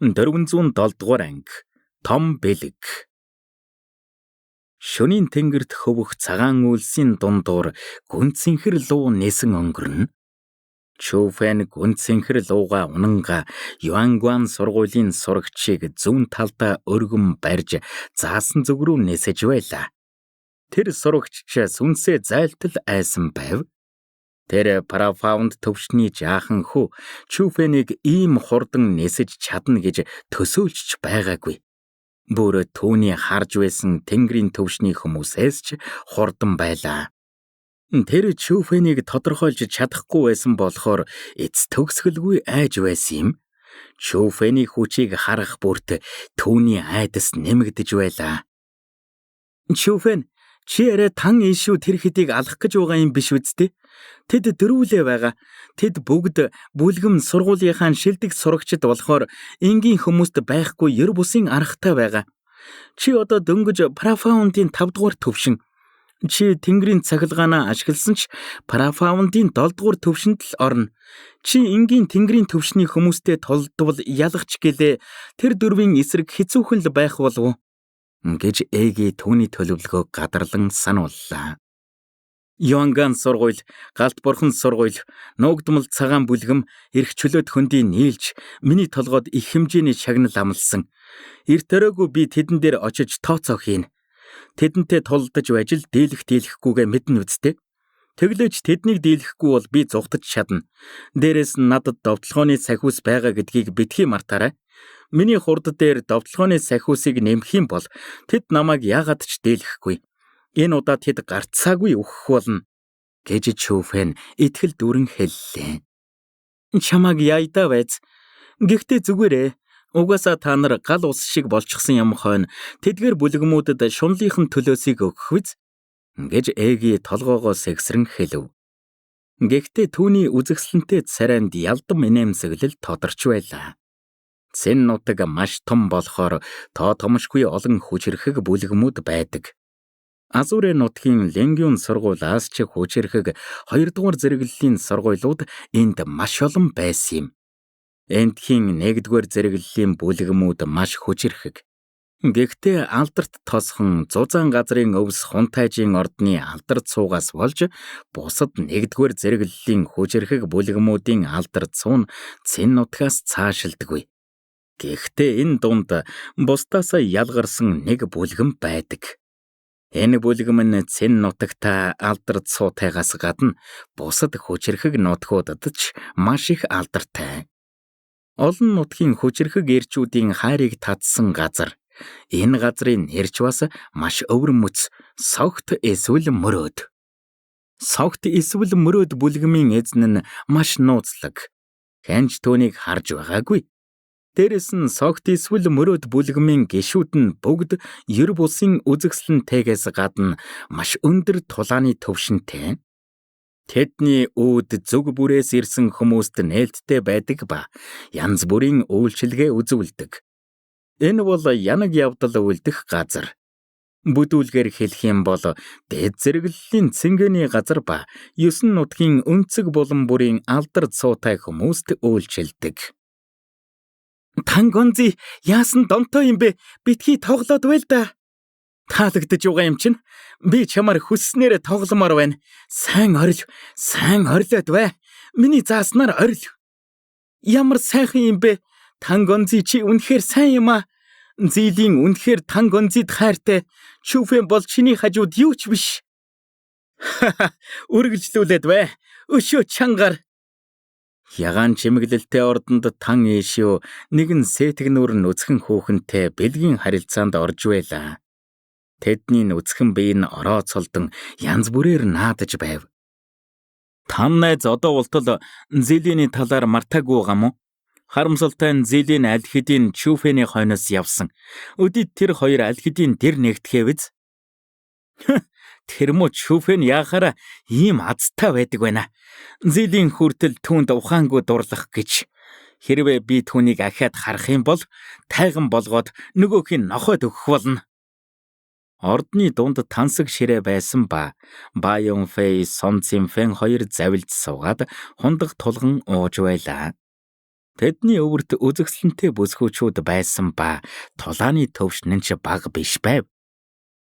407 дугаар анги Том бэлэг. Шөнийн тэнгэрт хөвөх цагаан үйлсийн дундуур гүнцэнхэр луу нэсэн өнгөрнө. Чүфэн гүнцэнхэр лууга унанга Юангуан сургуулийн сурагчийг зүүн талдаа өргөн барьж заасан зүг рүү нисэж байлаа. Тэр сурагч сүнсээ зайлтал айсан байв. Тэр парафаунд төвшний жаахан хүү Чүфэнийг ийм хурдан нисэж чадна гэж төсөөлж байгаагүй. Бүр түүний харж байсан тэнгэрийн төвшний хүмүүсээс ч хурдан байлаа. Тэр Чүфэнийг тодорхойлж чадахгүй байсан болохоор эц төгсгөлгүй айж байсан юм. Чүфэний хүчийг харах бүрт түүний айдас нэмэгдэж байлаа. Чүфэн, чи арай тан ишүү тэр хэдийг алах гэж байгаа юм биш үсттэй? Тэд дөрвөлээ байгаа. Тэд бүгд бүлгэм сургуулийнхаа шилдэг сурагчид болохоор энгийн хүмүүст байхгүй ер бусын аргатай байгаа. Чи одоо дөнгөж парафаундын 5 дугаар төвшин. Чи тэнгэрийн цахилгаанаа ашигласан ч парафаундын 7 дугаар төвшөнд л орно. Чи энгийн тэнгэрийн төвшний хүмүүстэй толдвол ялахч гэлээ тэр дөрвийн эсрэг хэцүүхэн л байх болов уу? Гэж Эги түүний төлөвлөгөөг гадарлан санууллаа. Юангуан сургууль, галт бурхан сургууль, нуугдмал цагаан бүлгэм, эрх чөлөөт хөндийн нийлж миний толгойд их хэмжээний шагнал амлсан. Эрт өрөөгүй би тэдэн дээр очиж тооцоо хийн. Тэдэнтэй тулдаж ажил дийлэхгүйгээ мэднэ үсттэй. Тэглэж тэднийг дийлэхгүй бол би зүхтаж чадна. Дээрээс нь надад довтлогооны сахиус байгаа гэдгийг битгий мартаарай. Миний хурд дээр довтлогооны сахиусыг нэмэх юм бол тэд намайг яагаад ч дийлэхгүй. Энэ удаа тэд гарцаагүй өгөх болно гэж Чүфэн итгэл дүүрэн хэллээ. Чамайг яйдаа байц. Гэхдээ зүгээрээ. Угаасаа та нар гал ус шиг болчихсон юм хойно тэдгээр бүлгэмүүдэд шунлынхын төлөөсийг өгөх биз? Гэж Эги толгоогоо сэгсрэн хэлв. Гэхдээ түүний үзэсгэлэнтэй царайнд ялдам инээмсэглэл тодорч байлаа. Цэн нутаг маш том болохоор тоо томшгүй олон хүчрхэг бүлгэмүүд байдаг. Азурэ нутгийн Ленгюн сургуулиас ч хүчрхэг 2 дугаар зэрэглэлийн сургуулиуд энд маш олон байсан юм. Эндхийн 1 дугаар зэрэглэлийн бүлгэмүүд маш хүчрхэг. Гэхдээ алдарт тосхон зузаан газрын өвс хунтайжийн ордны алдарт цуугаас болж бусад 1 дугаар зэрэглэлийн хүчрхэг бүлгэмүүдийн алдарт цуу нь Цэн нутгаас цаашилдаггүй. Гэхдээ энэ дунд бусдаасаа ялгарсан нэг бүлгэм байдаг. Энэ бүлгэм нь Цэн нутагта алдарт цуутайгаас гадна бусад хүчрхэг нутгуудад ч маш их алдартай. Олон нутгийн хүчрхэг эрчүүдийн хайрыг татсан газар. Энэ газрын нэрч бас маш өвөрмөц, согт эсвэл мөрөөд. Согт эсвэл мөрөөд бүлгэмийн эзэн нь маш нууцлаг. Хэнч түүнийг харж байгаагүй. Дээрэс нь согт эсвэл мөрөөд бүлгэмийн гишүүд нь бүгд ер бусын үзэсгэлэнтэйгээс гадна маш өндөр тулааны төвшөнтэй. Тэдний үүд зүг бүрээс ирсэн хүмүүст нээлттэй байдаг ба янз бүрийн үйлчилгээ үзүүлдэг. Энэ бол янаг явдал үлдэх газар. Бүдүүлгээр хэлэх юм бол дээд зэрэглэлийн цэнгэний газар ба 9 нутгийн өнцөг булан бүрийн алдар цуутай хүмүүст үйлчилдэг. Тангонзи яасан донтой юм бэ? Битгий тоглоод байл да. Таалагдж байгаа юм чинь. Би чамаар хүсснээр тогломоор байна. Сайн орлоод бай. Миний зааснаар орил. Ямар сайхан юм бэ? Тангонзи чи үнэхээр сайн юм аа. Зилийн үнэхээр Тангонзид хайртай. Чүфэн бол чиний хажууд юу ч биш. Үргэлжлүүлээд бай. Өшөө чангаар. Ягаан чимэглэлтэй ордонд тан ишүү нэгэн сэтгнүүр нүцгэн хүүхэнтэй бэлгийн харилцаанд орж байлаа. Тэдний нүцгэн бие нь орооцолдон янз бүрээр наадаж байв. Там найз одоо ултал Зилийн талаар мартаагүй гам уу? Харамсалтай нь Зилийн аль хэдийн Чүфэний хойноос явсан. Өдөрт тэр хоёр аль хэдийн дэр нэгтгэв биз? Тэр мө Чүфэн яахаараа ийм азтай байдаг байна. Зилийн хүртэл түүнд ухаангүй дурлах гэж. Хэрвээ би түүнийг ахаад харах юм бол тайган болгоод нөгөөх нь нохойд өгөх болно. Ордны дунд тансаг ширээ байсан ба Баян Фэй, Сон Цимфэн хоёр завилж суугаад хундаг тулган ууж байлаа. Тэдний өвөрт үзэгсэлэнтэй бүсгүйчүүд байсан ба тулааны төвшин нь ч бага биш байв.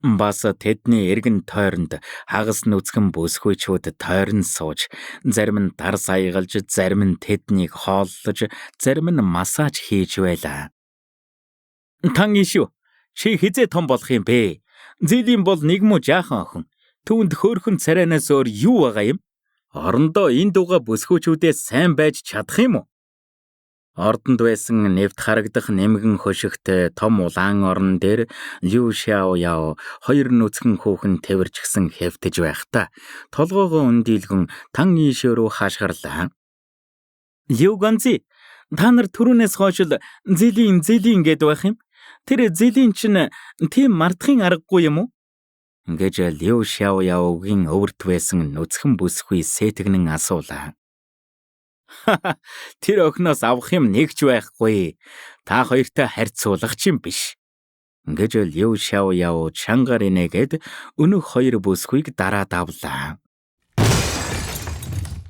Бас тэдний эргэн тойронд хагас нүцгэн бүсгүйчүүд тойрон сууж, зарим нь дар саягалж, зарим нь тэднийг хооллож, зарим нь массаж хийж байлаа. Тан ишүү, чи хизээ том болох юм бэ? Зэлийн бол нэг муу жаахан охин. Түүнд хөөрхөн царайнаас өөр юу байгаа юм? Орондоо энэ дуга бүсгүйчүүдээс сайн байж чадах юм уу? Ордонд байсан нэвт харагдах нэмгэн хөшигт том улаан орон дээр Лю Шао Яо хоёр нүцгэн хүүхэн тэрвэрчгсэн хэвтэж байхдаа толгоогоо өндийлгэн Тан Ийшээ рүү хаашгирлаа. Лю Гонзи, та нар түрүүнээс хойш л зэлийн гээд байх юм? Тэр зэлийн чинь тийм мартахын аргагүй юм уу? Гэж Лю Шао Яогийн өвөрт байсан нүцгэн бүсгүй сэтгнэн асуулаа. Тэр охиноос авах юм нэгч байхгүй. Та хоёртой харьцуулах ч юм биш. Гэж Лю Шао Яо чангаар инээгээд өнөх хоёр бүсгүйг дараа давлаа.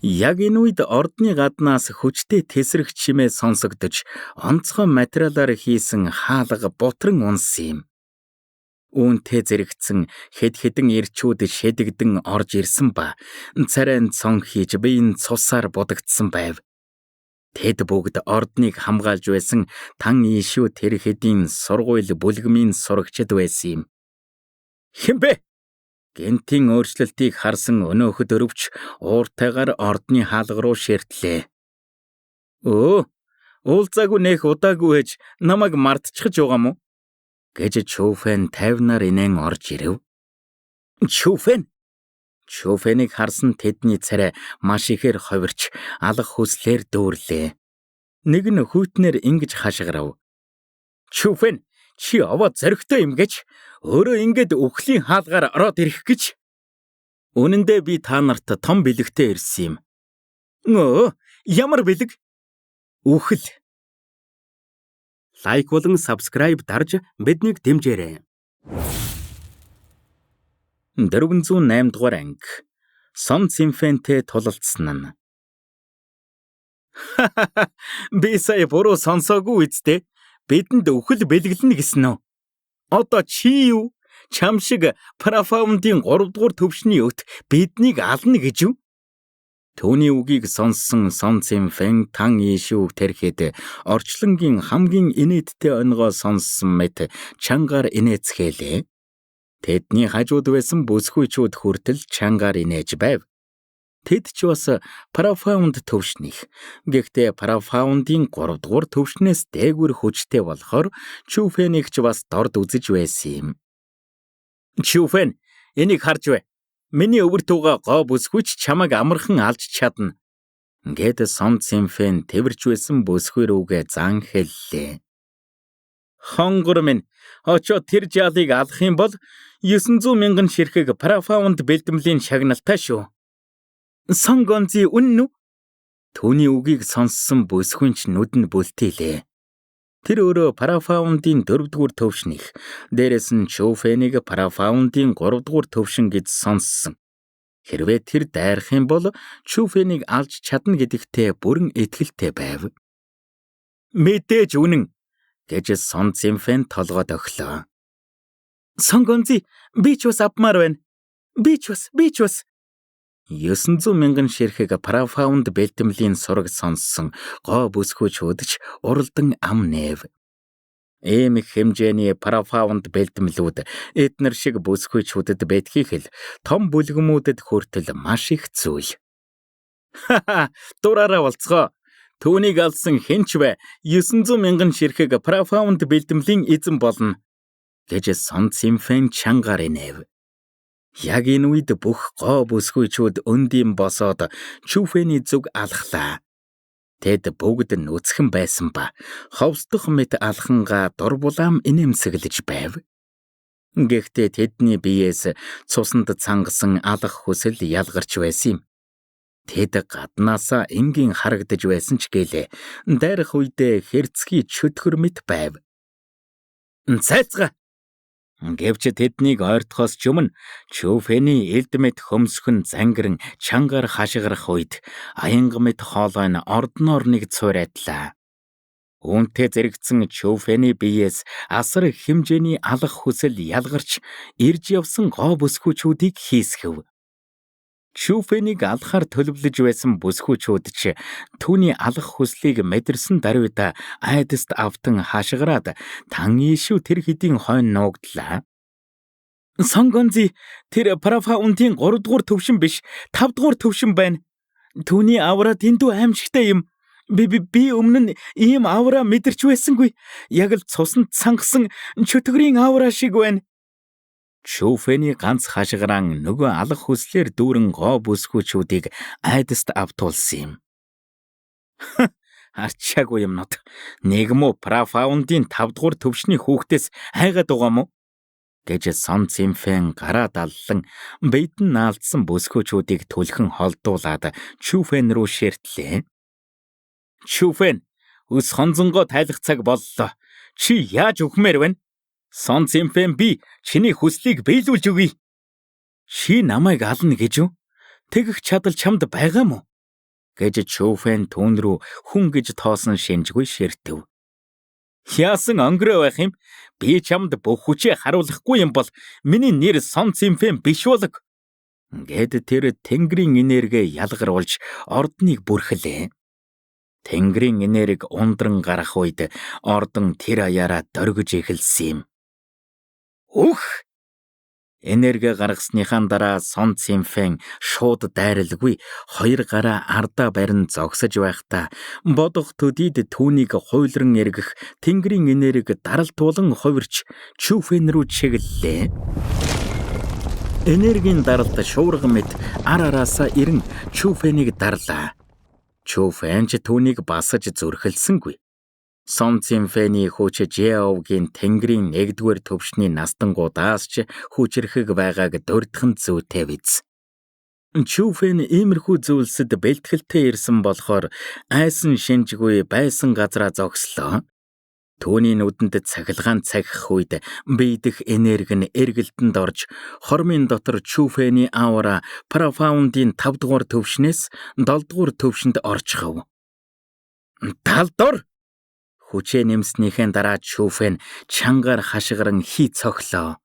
Яг энэ үед ордны гаднаас хүчтэй тесрэх чимээ сонсогдож, онцгой материалаар хийсэн хаалга бутран унсан юм. Үүнтэй зэрэгцэн хэдэн ирчүүд шэдэгдэн орж ирсэн ба царайн цон хийж биеийн цусаар будагдсан байв. Тэд бүгд ордныг хамгаалж байсан Тан Ийшүү тэр хэдийн сургууль бүлгмийн сурагчид байсан юм. Хэмбэ? Гэнтийн өөрчлөлтийг харсан өнөөхд өрөвч ууртайгаар ордны хаалга руу ширтлээ. Уулзаагүй нэх удаагүй гэж намайг мартчихж байгаа мó? Гэж Чүфэн тайвнаар инээн орж ирэв. Чүфэн! Чүфэнийг харсан тэдний царай маш ихээр ховирч алах хүслээр дүүрлээ. Нэг нь хүйтнээр ингэж хашгирав. Чүфэн, чи овоо зоригтой юм гэж өөрөө ингэж үхлийн хаалгаар ороод ирэх гэж. Үнэн дээр би та нарт том бэлэгтэй ирсэн юм. Ямар бэлэг? Үхэл. Лайк болон subscribe дарж биднийг дэмжээрэй. 408 дугаар анги. Сон Цинфэнтэй тулалдсан нь. Би сая буруу сонсоогүй үсттэй. Бидэнд үхэл бэлгэлнэ гэсэн үү? Одоо чи юу? Чам шиг Парафаундын 3 дугаар төвшний өт биднийг ална гэж юу? Түүний үгийг сонссон Сон Цинфэн Тан Ийшүүг тэрхэд орчлонгийн хамгийн инээдтэй өнгөө сонссон мэт чангаар инээцгээлээ. Тэдний хажууд байсан бүсгүйчүүд хүртэл чангаар инээж байв. Тэд ч бас Парафаунд төвшнийх. Гэхдээ Парафаундын 3 дугаар төвшнээс дээгүүр хүчтэй болохоор Чүфэнийг ч бас дорд үзэж байсан юм. Чүфэн, энийг харж бай. Миний өвөр тууга гоо бүсгүйч чамайг амархан алж чадна. Гэт Сон Цинфэн тэрвэрч байсан бүсгүй рүүгээ зан хэллээ. Хонгор минь, очоод тэр жаалыг алах юм бол 900 мянган ширхэг Парафаунд бэлтгэмлийн шагналтай шүү. Сон Гонзи үнэн үү? Түүний үгийг сонссон бүсгүйч нүдэн бүлтээлээ. Тэр өөрөө Парафаундын 4 дугаар төвшнийх. Дээрээс нь Чүфэнийг Парафаундын 3 дугаар төвшин гэж сонссон. Хэрвээ тэр дайрах юм бол Чүфэнийг алж чадна гэдэгтээ бүрэн итгэлтэй байв. Мэдээж үнэн гэж Сон Цинфэн толгойд өглөө. Сон Гонзи, би ч бас авмаар байна. Би ч бас. 900 мянган ширхэг Парафаунд бэлтгэмлийн сураг сонссон гоо бүсгүйчүүд ч уралдан ам нээв. Ийм их хэмжээний Парафаунд бэлтэмлүүд эднэр шиг бүсгүйчүүдэд бэтгийх л том бүлгэмүүдэд хүртэл маш их зүйл. Дураараа болцгоо. Түүнийг алсан хэнч бай 900 мянган ширхэг Парафаунд бэлтэмлийн эзэн болно. Гэж Сон Цинфэн чангаар инээв. Яг энэ үед бүх гоо бүсгүйчүүд өндөм босоод Чүфэний зүг алхлаа. Тэд бүгд нүцгэн байсан ба ховсдох мэт алхангаа дурбулаам инээмсэглэж байв. Гэхдээ тэдний биеэс цусанд цангасан алах хүсэл ялгарч байсан юм. Тэд гаднаасаа энгийн харагдаж байсан ч гэлээ дайрах үедээ хэрцгий чөтгөр мэт байв. Цайцгаа! Гэвч тэднийг ойртохоос ч өмнө Чүфэний элд мэт хөмсгөн зангиран чангаар хашгирах үед аянга мэт хоолой нь ордноор нэг цурайдлаа. Үүнтэй зэрэгцэн Чүфэний биеэс асар их хэмжээний алах хүсэл ялгарч ирж явсан гоо бүсгүүчүүдийг хийсгэв. Чүфэнийг алхаар төлөвлөж байсан бүсгүүчүүд ч түүний алах хүслийг мэдэрсэн даруйда айдаст автан хашгираад тан ийшүү тэр хэдийн хойно нуугдлаа. Сонгонзи тэр Парафаунтын 3 дугаар төвшин биш 5 дугаар төвшин байна. Түүний авра дэндүү аимшигтай юм. Би өмнө нь ийм авра мэдэрч байсангүй. Яг л цуснд сангасан чөтгөрийн авра шиг байна. Чүфэний ганц хашгираан нөгөө алах хүслээр дүүрэн гоо бүсгүүчүүдийг айдаст автуулсан юм. Арчаагүй юмнууд. Нэг муу Парафаундын 5 дугаар төвшний хүүхдээс хайгаад байгаа мó? Гэж Сон Цимфэн гараа даллан бэйдэн наалдсан бүсгүүчүүдийг түлхэн холдуулаад Чүфэн рүү ширтлээ. Чүфэн, өс хонзонгоо тайлах цаг боллоо. Чи яаж өгмээр байна? Сон Цимфэн би чиний хүслийг биелүүлж өгье. Чи намайг ална гэж үү? Тэгэх чадал чамд байгаа мó? Гэж Чүфэн түүн рүү хүн гэж тоосон шинжгүй ширтэв. Яасан өнгөрөө байх юм? Би чамд бүх хүчээ харуулахгүй юм бол миний нэр Сон Цимфэн биш болог. Гэд тэр Тэнгэрийн энерги ялгаруулж ордныг бүрхлээ. Тэнгэрийн энерги ундран гарах үед ордон тэр аяараа дөргиж эхэлсэн юм. Үх! Энерги гаргасныхаа дараа Сон Цимфэн шууд дайралгүй 2 гараа ардаа барин зогсож байхдаа бодох төдийд түүнийг хуйлран эргэх Тэнгэрийн энерги даралтуулан хувирч Чүфэн рүү чиглэлээ. Энергийн даралт шуурга мэт араасаа ирэн Чүфэнийг дарлаа. Чүфэн ч түүнийг басаж зүрхэлсэнгүй. Сон Цимфэний хүч Жеовгийн Тэнгэрийн 1-р төвшний настангуудаас ч хүчрэхэг байгааг дурдхан зүйтэй биз. Чүфэн иймэрхүү зүйлсэд бэлтгэлтэй ирсэн болохоор айсан шинжгүй байсан газраа зогслоо. Түүний нүдэнд цахилгаан цагих үед биедэх энерги нь эргэлтэнд орж хормын дотор Чүфэний аура Парафаундын 5 дугаар төвшнээс 7 дугаар төвшөнд орчихов. Талдор! Хүчээ нэмснийхэн дараа Чүфэн чангаар хашгиран хий цохлоо.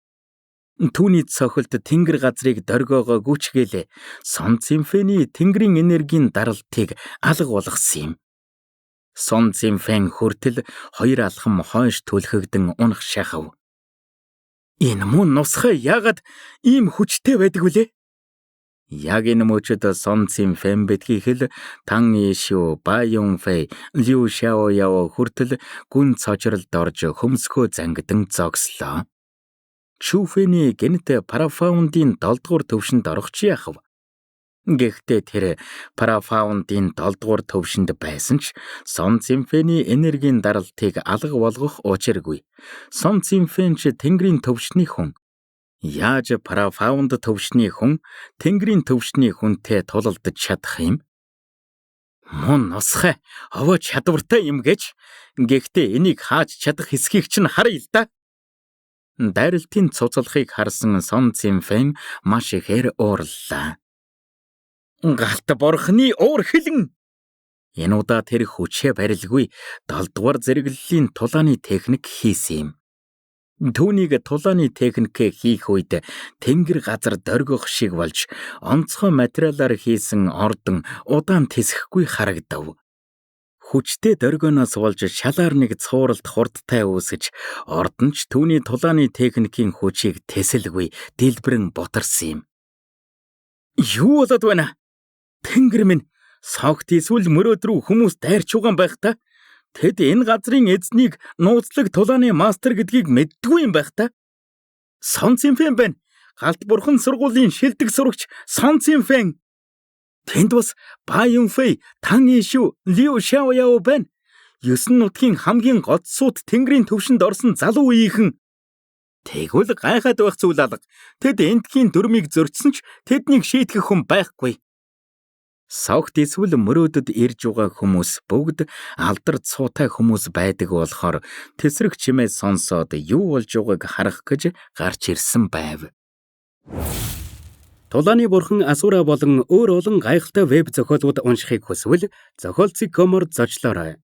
Түүний цохилт тэнгэр газрыг дөргөөгөө гүчгээлээ. Сон Цимфэний тэнгэрийн энергийн даралтыг алга болгосон юм. Сон Цимфэн хүртэл 2 алхам хойш түлхэгдэн унах шахав. Энэ мөн нусхай яагаад ийм хүчтэй байдаг вүлээ? Яг энэ мөчөд Сон Цимфэн битгийхэл Тан Ийшүү, Ба Юнфэй, Лю Шаояо хүртэл гүн цочролд орж хөмсгөө зангидан зогслоо. Чүфэний гэнэт Парафаундын 7 дугаар төвшөнд орох ч яахав. Гэхдээ тэр Парафаундын 7 дугаар төвшөнд байсан ч Сон Цимфэний энергийн даралтыг алга болгох учиргүй. Сон Цимфэн ч Тэнгэрийн төвшний хүн. Яаж Парафаунд төвшний хүн Тэнгэрийн төвшний хүнтэй тулалдаж чадах юм? Мөн нусхай овоо чадвартай юм гэж. Гэхдээ энийг хааж чадах эсхийг чинь харъя л да. Дайралтын цуцлахыг харсан Сон Цимфэн маш ихээр уурлаа. Галт борхны уур хилэн. Энэ удаа тэр хүчээ барилгүй 7 дугаар зэрэглэлийн тулааны техник хийсэн юм. Түүнийг тулааны техникээ хийх үед тэнгэр газар дөргөх шиг болж онцгой материалаар хийсэн ордон удаан тэсэхгүй харагдав. Хүчтэй дөргөнөөс болж шалаар нэг цууралд хурдтай үүсэж ордонч түүний тулааны техникийн хүчийг тэсэлгүй дэлбэрэн бутарсан юм. Юу болоод байна? Тэнгэр минь согт эсвэл мөрөөд рүү хүмүүс дайрч угаан байх та. Тэд энэ газрын эзнийг нууцлаг тулааны мастер гэдгийг мэддгүй юм байх та. Сон Цимфэн байна. Галт бурхан сургуулийн шилдэг сурагч Сон Цимфэн. Тэнд бас Ба Юнфэй, Тан Ийшүү, Лю Шаояо байна. 9 нутгийн хамгийн гоцсууд Тэнгэрийн төвшөнд орсон залуу үеийнхэн. Тэгвэл гайхаад байх зүйл алга. Тэд эндхийн дүрмийг зөрчсөн ч тэднийг шийтгэх хүн байхгүй. Согт эсвэл мөрөөдөд ирж байгаа хүмүүс бүгд алдар цуутай хүмүүс байдаг болохоор тэсрэг чимээ сонсоод юу болж байгааг харах гэж гарч ирсэн байв. Тулааны бурхан Асура болон өөр олон гайхалтай веб зохиолууд уншихыг хүсвэл зохиолцыг комор зочлоорой.